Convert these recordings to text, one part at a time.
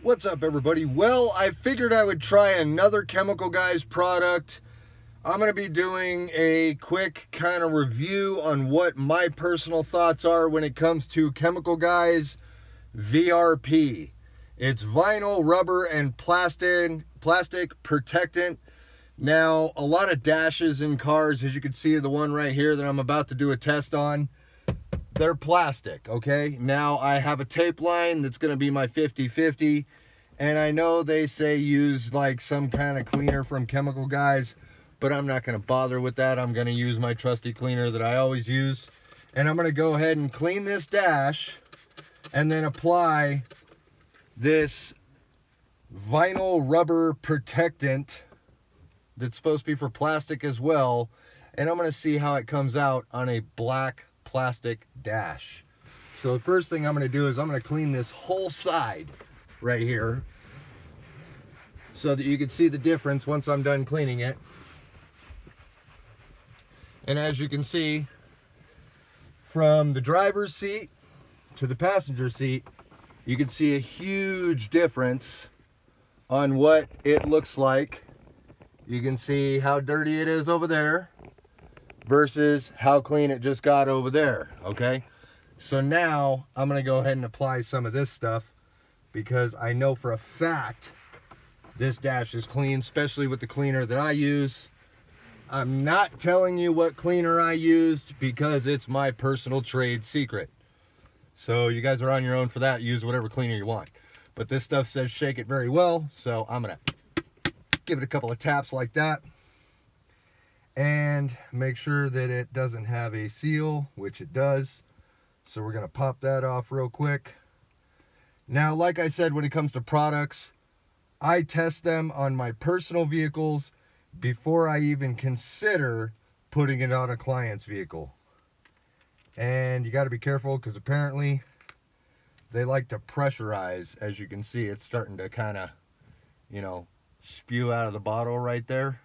What's up, everybody? Well, I figured I would try another Chemical Guys product. I'm going to be doing a quick kind of review on what my personal thoughts are when it comes to Chemical Guys VRP. It's vinyl, rubber, and plastic protectant. Now, a lot of dashes in cars, as you can see, the one right here that I'm about to do a test on, they're plastic, okay? Now, I have a tape line that's going to be my 50/50, and I know they say use like some kind of cleaner from Chemical Guys, but I'm not going to bother with that. I'm going to use my trusty cleaner that I always use, and I'm going to go ahead and clean this dash and then apply this vinyl rubber protectant that's supposed to be for plastic as well, and I'm going to see how it comes out on a black plastic dash. So the first thing I'm going to do is I'm going to clean this whole side right here so that you can see the difference once I'm done cleaning it. And as you can see, from the driver's seat to the passenger seat, you can see a huge difference on what it looks like. You can see how dirty it is over there versus how clean it just got over there, okay? So now I'm gonna go ahead and apply some of this stuff because I know for a fact this dash is clean, especially with the cleaner that I use. I'm not telling you what cleaner I used because it's my personal trade secret. So you guys are on your own for that. Use whatever cleaner you want. But this stuff says shake it very well, so I'm gonna give it a couple of taps like that and make sure that it doesn't have a seal, which it does. So we're going to pop that off real quick. Now, like I said, when it comes to products, I test them on my personal vehicles before I even consider putting it on a client's vehicle. And you got to be careful because apparently they like to pressurize. As you can see, it's starting to kind of, spew out of the bottle right there.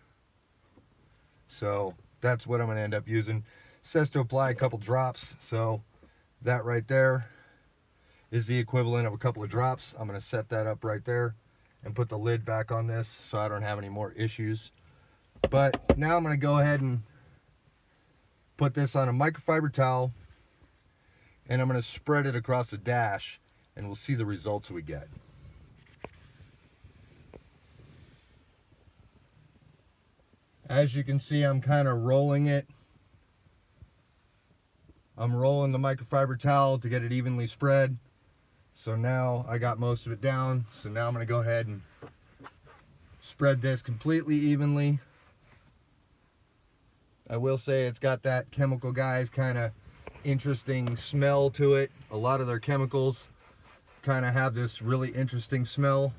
So that's what I'm going to end up using. It says to apply a couple drops, so that right there is the equivalent of a couple of drops. I'm going to set that up right there and put the lid back on this so I don't have any more issues. But now I'm going to go ahead and put this on a microfiber towel and I'm going to spread it across the dash and we'll see the results we get. As you can see, I'm kind of rolling it. I'm rolling the microfiber towel to get it evenly spread. So now I got most of it down. So now I'm going to go ahead and spread this completely evenly. I will say it's got that Chemical Guys kind of interesting smell to it. A lot of their chemicals kind of have this really interesting smell.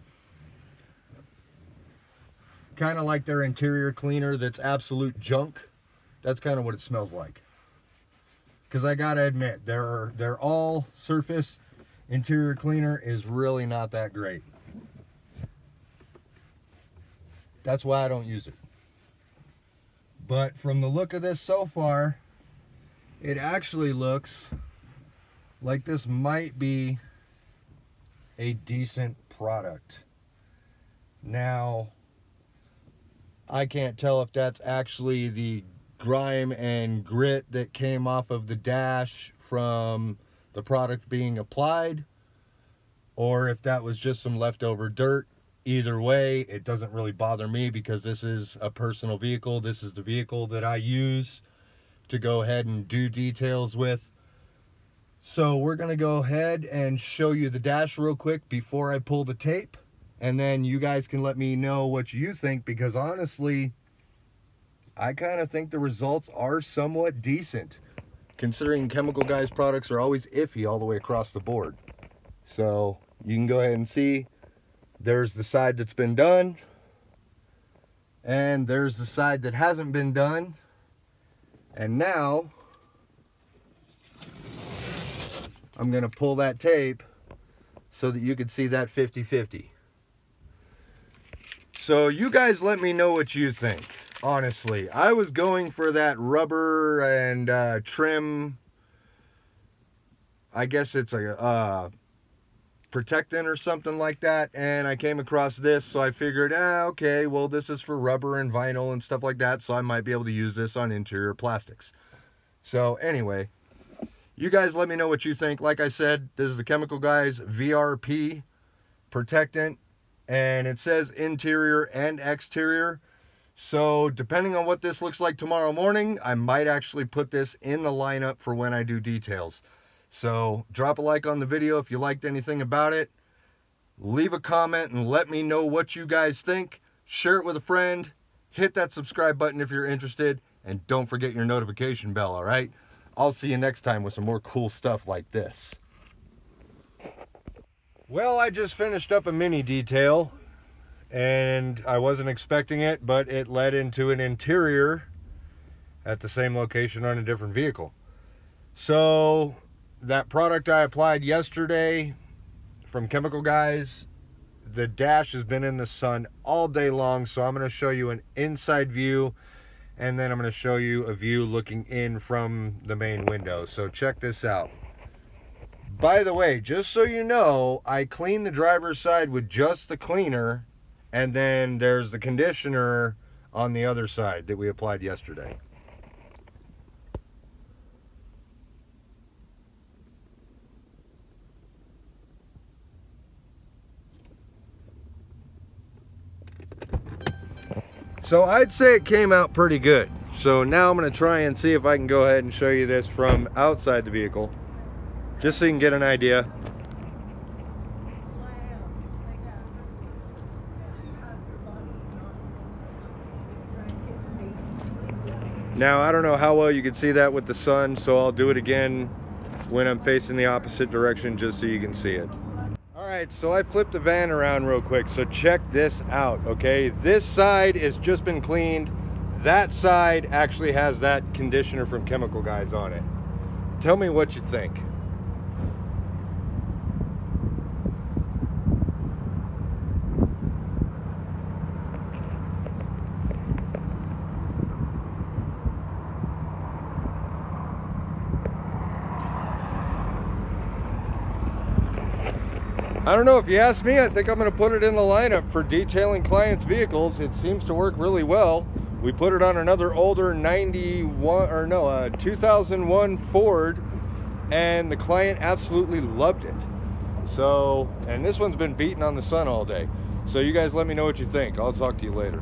Kind of like their interior cleaner that's absolute junk. That's kind of what it smells like. Because I gotta admit, their all surface interior cleaner is really not that great. That's why I don't use it. But from the look of this so far, it actually looks like this might be a decent product. Now, I can't tell if that's actually the grime and grit that came off of the dash from the product being applied, or if that was just some leftover dirt. Either way, it doesn't really bother me because this is a personal vehicle. This is the vehicle that I use to go ahead and do details with. So we're going to go ahead and show you the dash real quick before I pull the tape. And then you guys can let me know what you think, because honestly, I kind of think the results are somewhat decent, considering Chemical Guys products are always iffy all the way across the board. So you can go ahead and see, there's the side that's been done, and there's the side that hasn't been done. And now, I'm going to pull that tape so that you can see that 50/50. So you guys let me know what you think. Honestly, I was going for that rubber and trim. I guess it's a protectant or something like that, and I came across this, so I figured, okay, well, this is for rubber and vinyl and stuff like that, so I might be able to use this on interior plastics. So anyway, you guys let me know what you think. Like I said, this is the Chemical Guys VRP protectant, and it says interior and exterior. So depending on what this looks like tomorrow morning, I might actually put this in the lineup for when I do details. So drop a like on the video if you liked anything about it. Leave a comment and let me know what you guys think. Share it with a friend. Hit that subscribe button if you're interested. And don't forget your notification bell, all right? I'll see you next time with some more cool stuff like this. Well, I just finished up a mini detail, and I wasn't expecting it, but it led into an interior at the same location on a different vehicle. So that product I applied yesterday from Chemical Guys, the dash has been in the sun all day long, so I'm going to show you an inside view, and then I'm going to show you a view looking in from the main window. So check this out. By the way, just so you know, I cleaned the driver's side with just the cleaner, and then there's the conditioner on the other side that we applied yesterday. So I'd say it came out pretty good. So now I'm going to try and see if I can go ahead and show you this from outside the vehicle, just so you can get an idea. Now, I don't know how well you can see that with the sun, so I'll do it again when I'm facing the opposite direction just so you can see it. Alright, so I flipped the van around real quick, so check this out, okay? This side has just been cleaned. That side actually has that conditioner from Chemical Guys on it. Tell me what you think. I don't know, if you ask me, I think I'm going to put it in the lineup for detailing clients' vehicles. It seems to work really well. We put it on another older 2001 Ford, and the client absolutely loved it. So, and this one's been beaten on the sun all day. So you guys let me know what you think. I'll talk to you later.